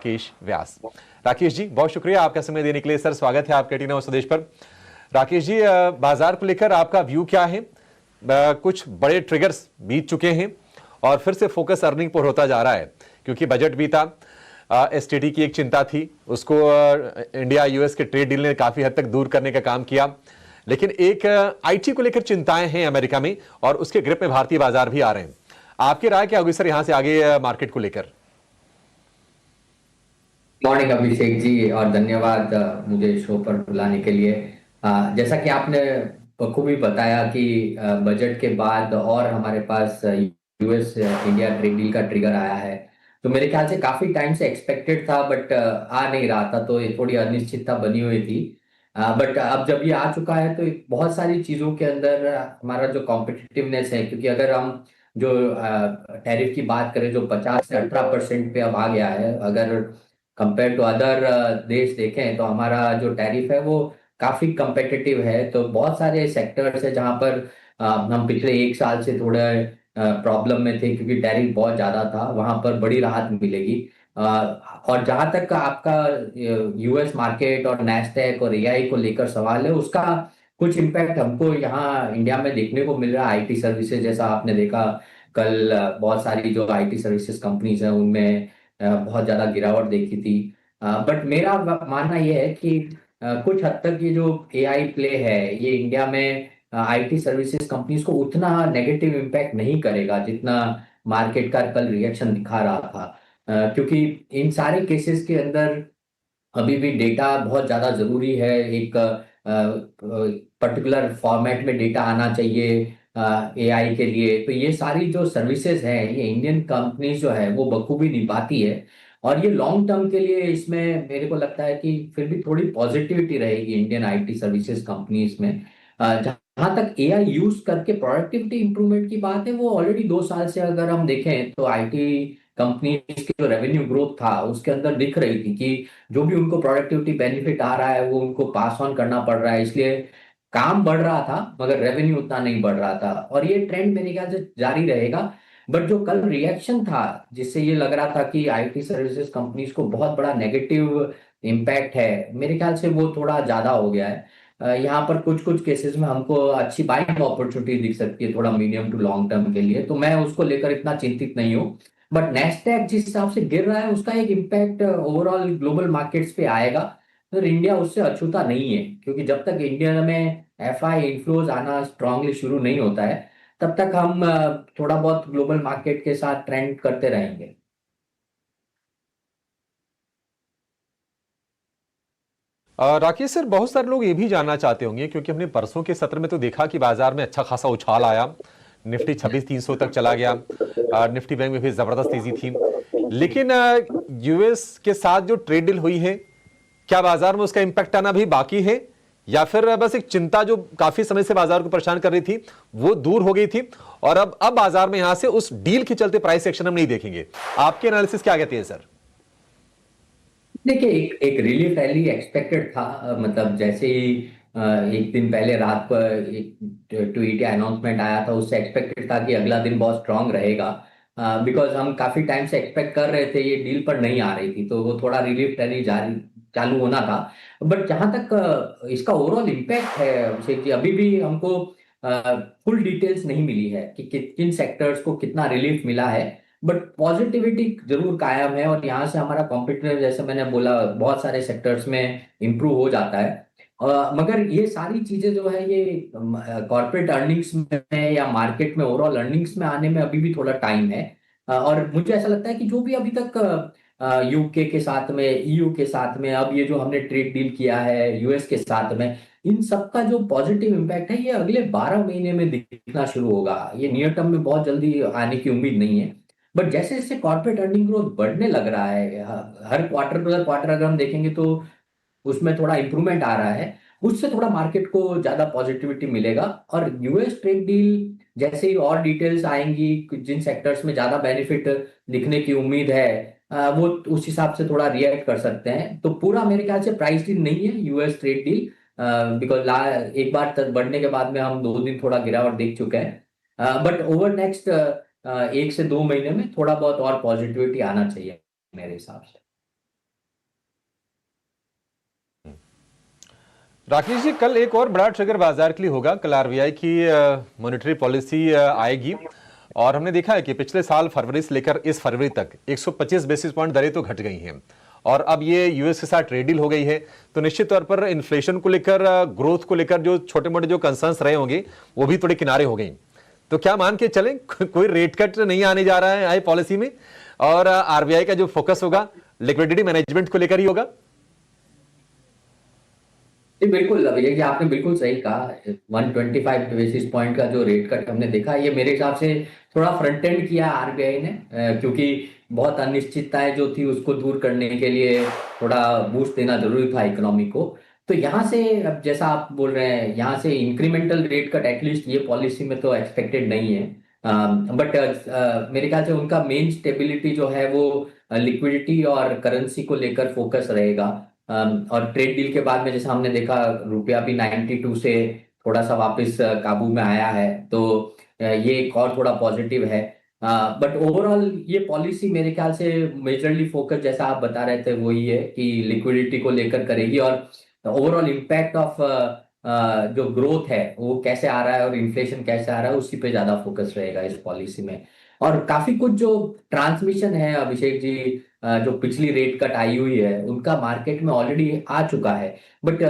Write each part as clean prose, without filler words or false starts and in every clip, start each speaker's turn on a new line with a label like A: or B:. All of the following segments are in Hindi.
A: राकेश व्यास। राकेश जी, बहुत शुक्रिया आपका समय देने के लिए। सर, स्वागत है आपका टीना स्वदेश पर। राकेश जी, बाजार को लेकर आपका व्यू क्या है? कुछ बड़े ट्रिगर्स बीत चुके हैं और फिर से फोकस अर्निंग पर होता जा रहा है, क्योंकि बजट भी था, एसटीटी की एक चिंता थी, उसको इंडिया यूएस के ट्रेड डील ने काफी हद तक दूर करने का काम किया, लेकिन एक आईटी को लेकर चिंताएं हैं अमेरिका में और उसके ग्रिप में भारतीय बाजार भी आ रहे हैं। आपकी राय क्या होगी सर यहां से आगे मार्केट को लेकर?
B: मॉर्निंग अभिषेक जी, और धन्यवाद मुझे शो पर बुलाने के लिए। जैसा कि आपने बखूबी बताया कि बजट के बाद और हमारे पास यूएस इंडिया ट्रेड डील का ट्रिगर आया है, तो मेरे ख्याल से काफी टाइम से एक्सपेक्टेड था, बट आ नहीं रहा था, तो ये थोड़ी अनिश्चितता बनी हुई थी। बट अब जब ये आ चुका है तो बहुत सारी चीजों के अंदर हमारा जो कॉम्पिटिटिवनेस है, क्योंकि अगर हम जो टैरिफ की बात करें जो 50 से 18% पे अब आ गया है, अगर कंपेयर टू अदर देश देखें तो हमारा जो टैरिफ है वो काफी competitive है। तो बहुत सारे सेक्टर्स है जहां पर हम पिछले एक साल से थोड़े प्रॉब्लम में थे, क्योंकि टैरिफ बहुत ज्यादा था, वहां पर बड़ी राहत मिलेगी। अ, और जहां तक आपका यूएस मार्केट और नैस्डैक और एआई को लेकर सवाल है, उसका कुछ इम्पैक्ट हमको यहाँ इंडिया में देखने को मिल रहा है। आईटी सर्विसेज, जैसा आपने देखा कल, बहुत सारी जो आईटी सर्विसेज कंपनीज हैं उनमें बहुत ज्यादा गिरावट देखी थी। बट मेरा मानना यह है कि कुछ हद तक ये जो एआई प्ले है, ये इंडिया में आईटी सर्विसेज कंपनीज को उतना नेगेटिव इम्पैक्ट नहीं करेगा जितना मार्केट का कल रिएक्शन दिखा रहा था। क्योंकि इन सारे केसेस के अंदर अभी भी डेटा बहुत ज्यादा जरूरी है। एक पर्टिकुलर फॉर्मेट में डेटा आना चाहिए एआई के लिए। तो ये सारी जो सर्विसेज हैं, ये इंडियन कंपनीज जो है वो बखूबी निभाती है। और ये लॉन्ग टर्म के लिए इसमें मेरे को लगता है कि फिर भी थोड़ी पॉजिटिविटी रहेगी इंडियन आईटी सर्विसेज कंपनीज में। जहां तक एआई यूज करके प्रोडक्टिविटी इंप्रूवमेंट की बात है, वो ऑलरेडी 2 साल से अगर हम देखें तो आईटी कंपनीज की जो रेवेन्यू ग्रोथ था उसके अंदर दिख रही थी कि जो भी उनको प्रोडक्टिविटी बेनिफिट आ रहा है वो उनको पास ऑन करना पड़ रहा है। इसलिए काम बढ़ रहा था मगर रेवेन्यू उतना नहीं बढ़ रहा था, और ये ट्रेंड मेरे ख्याल से जारी रहेगा। बट जो कल रिएक्शन था, जिससे ये लग रहा था कि आईटी सर्विसेज कंपनीज को बहुत बड़ा नेगेटिव इम्पैक्ट है, मेरे ख्याल से वो थोड़ा ज्यादा हो गया है। यहाँ पर कुछ कुछ केसेस में हमको अच्छी बाइंग अपॉर्चुनिटी दिख सकती है थोड़ा मीडियम टू लॉन्ग टर्म के लिए, तो मैं उसको लेकर इतना चिंतित नहीं हूँ। बट नेस्डैक जिस हिसाब से गिर रहा है उसका एक इम्पैक्ट ओवरऑल ग्लोबल मार्केट्स पे आएगा। तो इंडिया उससे अछूता नहीं है, क्योंकि जब तक इंडिया में एफआई इन्फ्लोज आना स्ट्रांगली शुरू नहीं होता है, तब तक हम थोड़ा बहुत ग्लोबल मार्केट के साथ ट्रेंड करते रहेंगे।
A: राकेश सर, बहुत सारे लोग ये भी जानना चाहते होंगे, क्योंकि हमने परसों के सत्र में तो देखा कि बाजार में अच्छा खासा उछाल आया, निफ्टी 26,300 तक चला गया, निफ्टी बैंक में भी जबरदस्त तेजी थी, लेकिन यूएस के साथ जो ट्रेड डील हुई है, क्या बाजार में उसका इंपैक्ट आना भी बाकी है, या फिर बस एक चिंता जो काफी समय से बाजार को परेशान कर रही थी वो दूर हो गई थी और अब बाजार में यहां से उस डील के चलते प्राइस एक्शन हम नहीं देखेंगे? आपके एनालिसिस क्या कहते हैं सर?
B: देखिए, एक रिलीफ रैली एक्सपेक्टेड था। मतलब जैसे ही एक दिन पहले रात को एक ट्वीट या अनाउंसमेंट आया था, उससे एक्सपेक्टेड था कि अगला दिन बहुत स्ट्रांग रहेगा। बिकॉज हम काफी टाइम से एक्सपेक्ट कर रहे थे, ये डील पर नहीं आ रही थी, तो वो थोड़ा रिलीफ रैली जारी चालू होना था। बट जहां तक इसका ओवरऑल इम्पैक्ट है अभिषेक जी, अभी भी हमको फुल डिटेल्स नहीं मिली है कि किन सेक्टर्स को कितना रिलीफ मिला है। बट पॉजिटिविटी जरूर कायम है, और यहाँ से हमारा कॉम्पिटिटिव, जैसे मैंने बोला, बहुत सारे सेक्टर्स में इंप्रूव हो जाता है। मगर ये सारी चीजें जो है ये कॉर्पोरेट अर्निंग्स में या मार्केट में ओवरऑल अर्निंग्स में आने में अभी भी थोड़ा टाइम है। और मुझे ऐसा लगता है कि जो भी अभी तक यूके के साथ में, ईयू के साथ में, अब ये जो हमने ट्रेड डील किया है यूएस के साथ में, इन सबका जो पॉजिटिव इम्पैक्ट है ये अगले 12 महीने में दिखना शुरू होगा। ये नियर टर्म में बहुत जल्दी आने की उम्मीद नहीं है। बट जैसे जैसे कॉर्पोरेट अर्निंग ग्रोथ बढ़ने लग रहा है, हर क्वार्टर टू क्वार्टर अगर हम देखेंगे तो उसमें थोड़ा इंप्रूवमेंट आ रहा है, उससे थोड़ा मार्केट को ज्यादा पॉजिटिविटी मिलेगा। और यूएस ट्रेड डील जैसे ही और डिटेल्स आएंगी, जिन सेक्टर्स में ज्यादा बेनिफिट दिखने की उम्मीद है, वो उस हिसाब से थोड़ा रिएक्ट कर सकते हैं। तो पूरा मेरे ख्याल से प्राइस डील नहीं है यूएस ट्रेड डील, बिकॉज एक बार तक बढ़ने के बाद में हम 2 दिन थोड़ा गिरावट देख चुके हैं। बट ओवर नेक्स्ट 1 से 2 महीने में थोड़ा बहुत और पॉजिटिविटी आना चाहिए मेरे हिसाब से।
A: राकेश जी, कल एक और बड़ा ट्रिगर बाजार के लिए होगा। कल आरबीआई की मॉनेटरी पॉलिसी आएगी और हमने देखा है कि पिछले साल फरवरी से लेकर इस फरवरी तक 125 बेसिस पॉइंट दरें तो घट गई हैं और अब ये यूएस के साथ ट्रेड डील हो गई है, तो निश्चित तौर पर इन्फ्लेशन को लेकर, ग्रोथ को लेकर जो छोटे मोटे जो कंसर्न्स रहे होंगे वो भी थोड़े किनारे हो गए। तो क्या मान के चलें कोई रेट कट नहीं आने जा रहा है आई पॉलिसी में और आरबीआई का जो फोकस होगा लिक्विडिटी मैनेजमेंट को लेकर ही होगा?
B: जी बिल्कुल अभिषेक जी, आपने बिल्कुल सही कहा। 125 बेसिस पॉइंट का जो रेट कट हमने देखा, ये मेरे हिसाब से थोड़ा फ्रंट एंड किया आरबीआई ने, क्योंकि बहुत अनिश्चितताएं जो थी उसको दूर करने के लिए थोड़ा बूस्ट देना जरूरी था इकोनॉमी को। तो यहाँ से, अब जैसा आप बोल रहे हैं, यहाँ से इंक्रीमेंटल रेट कट एटलीस्ट ये पॉलिसी में तो एक्सपेक्टेड नहीं है। बट मेरे ख्याल से उनका मेन स्टेबिलिटी जो है वो लिक्विडिटी और करेंसी को लेकर फोकस रहेगा। और ट्रेड डील के बाद में जैसा हमने देखा, रुपया भी 92 से थोड़ा सा वापस काबू में आया है, तो ये एक और थोड़ा पॉजिटिव है। बट ओवरऑल ये पॉलिसी मेरे ख्याल से मेजरली फोकस, जैसा आप बता रहे थे, वही है कि लिक्विडिटी को लेकर करेगी और ओवरऑल इम्पैक्ट ऑफ जो ग्रोथ है वो कैसे आ रहा है और इन्फ्लेशन कैसे आ रहा है, उसी पे ज्यादा फोकस रहेगा इस पॉलिसी में। और काफी कुछ जो ट्रांसमिशन है अभिषेक जी, जो पिछली रेट कट आई हुई है उनका मार्केट में ऑलरेडी आ चुका है। बट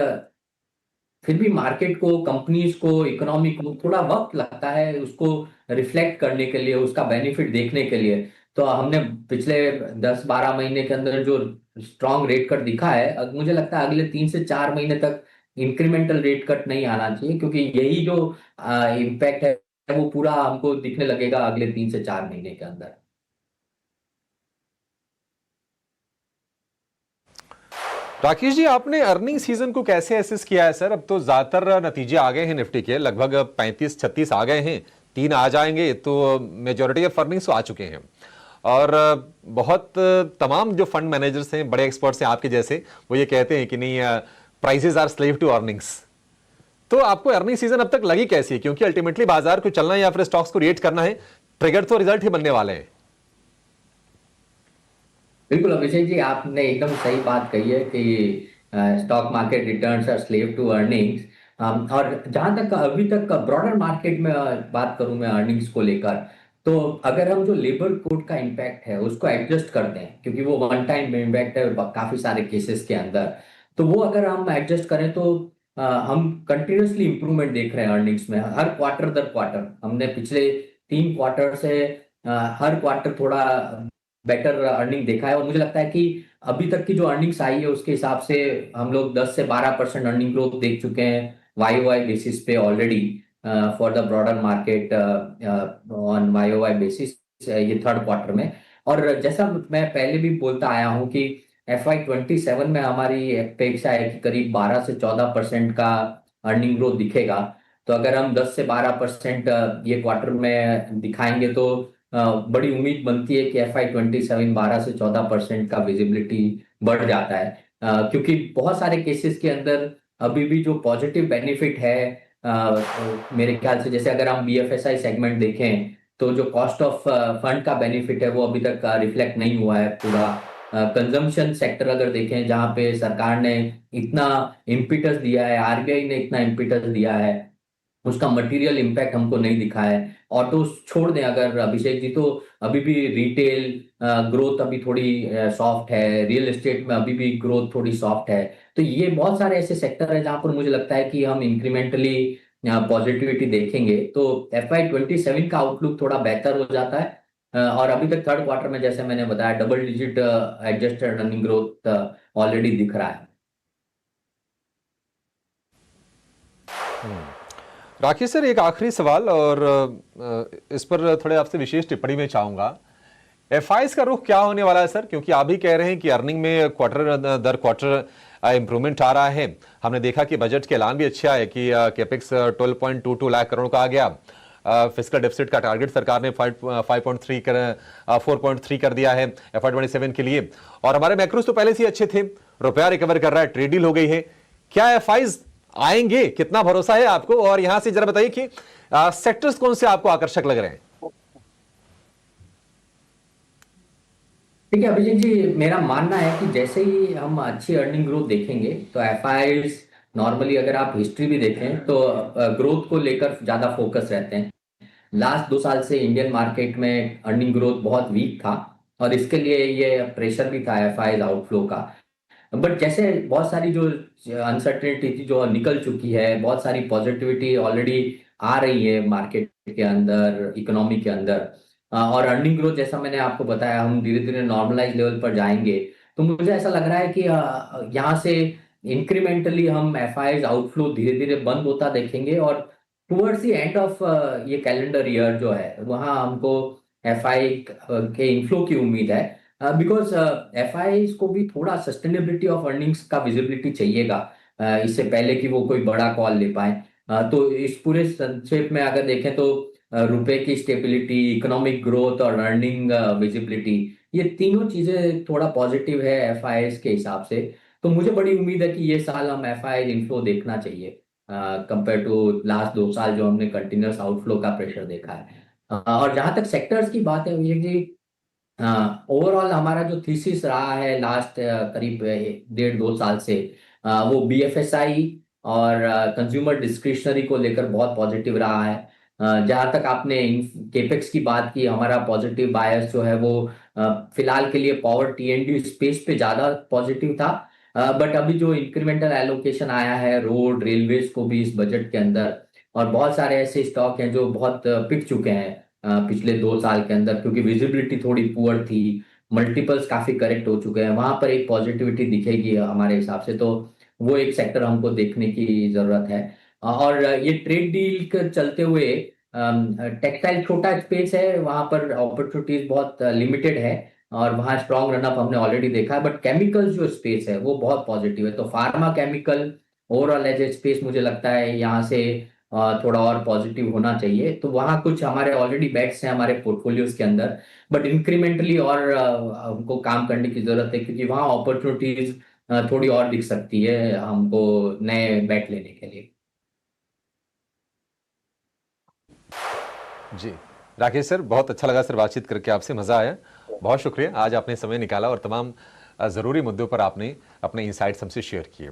B: फिर भी मार्केट को, कंपनीज को, इकोनॉमी को थोड़ा वक्त लगता है उसको रिफ्लेक्ट करने के लिए, उसका बेनिफिट देखने के लिए। तो हमने पिछले 10-12 महीने के अंदर जो स्ट्रॉन्ग रेट कट दिखा है, अब मुझे लगता है अगले 3 से 4 महीने तक इंक्रीमेंटल रेट कट नहीं आना चाहिए, क्योंकि यही जो इम्पैक्ट है वो पूरा हमको दिखने लगेगा अगले 3 से 4 महीने के अंदर।
A: राकेश जी, आपने अर्निंग सीजन को कैसे एसेस किया है सर? अब तो ज्यादातर नतीजे आ गए हैं, निफ्टी के लगभग 35-36 आ गए हैं, 3 आ जाएंगे, तो मेजोरिटी ऑफ अर्निंग्स आ चुके हैं। और बहुत तमाम जो फंड मैनेजर्स हैं, बड़े एक्सपर्ट्स हैं आपके जैसे, वो ये कहते हैं कि नहीं, prices are slave to earnings. तो आपको अर्निंग सीजन अब तक लगी कैसी है? क्योंकि अल्टीमेटली बाजार को चलना है या फिर स्टॉक्स को रेट करना है, ट्रिगर तो रिजल्ट ही बनने वाले हैं।
B: बिल्कुल अभिषेक जी, आपने एकदम सही बात कही है कि stock market returns are slave to earnings. और जहां तक अभी तक ब्रॉडर मार्केट में बात करूं मैं अर्निंग्स को लेकर, तो अगर हम जो लेबर कोड का इम्पैक्ट है उसको एडजस्ट करते हैं, क्योंकि वो वन टाइम इम्पैक्ट है काफी सारे केसेस के अंदर, तो वो अगर हम एडजस्ट करें तो हम कंटिन्यूसली इंप्रूवमेंट देख रहे हैं अर्निंग्स में। हर क्वार्टर दर क्वार्टर हमने पिछले 3 क्वार्टर से हर क्वार्टर थोड़ा बेटर अर्निंग देखा है। और मुझे लगता है कि अभी तक की जो अर्निंग्स आई है उसके हिसाब से हम लोग 10 से 12% अर्निंग ग्रोथ देख चुके हैं वाई वाई बेसिस पे already, for the broader market on Y Y basis, ये थर्ड क्वार्टर में। और जैसा मैं पहले भी बोलता आया हूं कि FY27 में हमारी अपेक्षा है कि करीब 12 से 14% का अर्निंग ग्रोथ दिखेगा। तो अगर हम 10 से 12% ये क्वार्टर में दिखाएंगे तो बड़ी उम्मीद बनती है कि FY27 12 से 14% का विजिबिलिटी बढ़ जाता है। क्योंकि बहुत सारे केसेस के अंदर अभी भी जो पॉजिटिव बेनिफिट है, मेरे ख्याल से जैसे अगर हम BFSI सेगमेंट देखें तो जो कॉस्ट ऑफ फंड का बेनिफिट है वो अभी तक रिफ्लेक्ट नहीं हुआ है पूरा। कंजम्पशन सेक्टर अगर देखें, जहां पे सरकार ने इतना इम्पिटस दिया है, आरबीआई ने इतना इम्पिटस दिया है, उसका मटेरियल इम्पैक्ट हमको नहीं दिखा है। ऑटो छोड़ दें अगर अभिषेक जी, तो अभी भी रिटेल ग्रोथ अभी थोड़ी सॉफ्ट है, रियल एस्टेट में अभी भी ग्रोथ थोड़ी सॉफ्ट है। तो ये बहुत सारे ऐसे सेक्टर है जहां पर मुझे लगता है कि हम इंक्रीमेंटली पॉजिटिविटी देखेंगे, तो FY27 का आउटलुक थोड़ा बेहतर हो जाता है। और अभी तक थर्ड क्वार्टर में जैसे मैंने बताया, double digit adjusted earning growth already दिख रहा है।
A: राकेश सर, एक आखिरी सवाल, और इस पर थोड़े आपसे विशेष टिप्पणी में चाहूंगा। एफआईज का रुख क्या होने वाला है सर? क्योंकि आप भी कह रहे हैं कि अर्निंग में क्वार्टर दर क्वार्टर इंप्रूवमेंट आ रहा है। हमने देखा कि बजट के ऐलान भी अच्छे आए कि कैपेक्स 12.22 लाख करोड़ का आ गया। फिस्कल डेफिसिट का टारगेट सरकार ने 4.3 कर दिया है FY27 के लिए। और हमारे मैक्रोस तो पहले से ही अच्छे थे, रुपया रिकवर कर रहा है, ट्रेड डील हो गई है। क्या एफआईज आएंगे? कितना भरोसा है आपको? और यहां से जरा बताइए कि सेक्टर्स कौन से आपको आकर्षक लग रहे हैं?
B: ठीक है अभिजीत जी, मेरा मानना है कि जैसे ही हम अच्छी अर्निंग ग्रोथ देखेंगे तो एफआईज नॉर्मली अगर आप हिस्ट्री भी देखें तो ग्रोथ को लेकर ज्यादा फोकस रहते हैं। लास्ट 2 साल से इंडियन मार्केट में अर्निंग ग्रोथ बहुत वीक था और इसके लिए ये प्रेशर भी था एफआई आउटफ्लो का। बट जैसे बहुत सारी जो अनसर्टेनिटी थी जो निकल चुकी है, बहुत सारी पॉजिटिविटी ऑलरेडी आ रही है मार्केट के अंदर, इकोनॉमी के अंदर, और अर्निंग ग्रोथ जैसा मैंने आपको बताया हम धीरे धीरे नॉर्मलाइज लेवल पर जाएंगे। तो मुझे ऐसा लग रहा है कि यहाँ से इंक्रीमेंटली हम एफआईज आउटफ्लो धीरे धीरे बंद होता देखेंगे और टुवर्ड्स द एंड ऑफ ये कैलेंडर ईयर जो है वहाँ हमको एफआई के इनफ्लो की उम्मीद है। बिकॉज एफआई को भी थोड़ा सस्टेनेबिलिटी ऑफ अर्निंग्स का विजिबिलिटी चाहिएगा इससे पहले कि वो कोई बड़ा कॉल ले पाए। तो इस पूरे संक्षेप में अगर देखें तो रुपए की स्टेबिलिटी, इकोनॉमिक ग्रोथ और अर्निंग विजिबिलिटी, ये तीनों चीजें थोड़ा पॉजिटिव है एफआई के हिसाब से। तो मुझे बड़ी उम्मीद है कि ये साल हम एफआई इनफ्लो देखना चाहिए कंपेयर टू लास्ट 2 साल जो हमने कंटिन्यूस आउटफ्लो का प्रेशर देखा है। और जहां तक सेक्टर्स की बात है विजय जी, ओवरऑल हमारा जो थीसिस रहा है लास्ट करीब 1.5-2 साल से, वो बीएफएसआई और कंज्यूमर डिस्क्रिशनरी को लेकर बहुत पॉजिटिव रहा है। जहां तक आपने केपेक्स की बात की, हमारा पॉजिटिव बायस जो है वो फिलहाल के लिए पावर टीएनडी स्पेस पे ज्यादा पॉजिटिव था। बट अभी जो इंक्रीमेंटल एलोकेशन आया है रोड रेलवेज को भी इस बजट के अंदर, और बहुत सारे ऐसे स्टॉक हैं जो बहुत पिक चुके हैं पिछले 2 साल के अंदर, क्योंकि विजिबिलिटी थोड़ी पुअर थी, मल्टीपल्स काफी करेक्ट हो चुके हैं, वहां पर एक पॉजिटिविटी दिखेगी हमारे हिसाब से। तो वो एक सेक्टर हमको देखने की जरूरत है। और ये ट्रेड डील के चलते हुए टेक्सटाइल छोटा स्पेस है, वहां पर अपॉर्चुनिटीज बहुत लिमिटेड है और वहाँ स्ट्रॉन्ग रनअप हमने ऑलरेडी देखा है। बट केमिकल जो स्पेस है वो बहुत पॉजिटिव है। तो pharma chemical overall as a space मुझे लगता है यहाँ से थोड़ा और पॉजिटिव होना चाहिए। तो वहाँ कुछ हमारे ऑलरेडी बेट्स हैं हमारे पोर्टफोलियोज के अंदर, बट इंक्रीमेंटली और हमको काम करने की जरूरत है, क्योंकि वहाँ अपॉर्चुनिटीज थोड़ी और दिख सकती है हमको नए बेट लेने के लिए।
A: जी राकेश सर, बहुत अच्छा लगा सर बातचीत करके आपसे, मजा आया। बहुत शुक्रिया, आज आपने समय निकाला और तमाम जरूरी मुद्दों पर आपने अपने इंसाइट्स हमसे शेयर किए।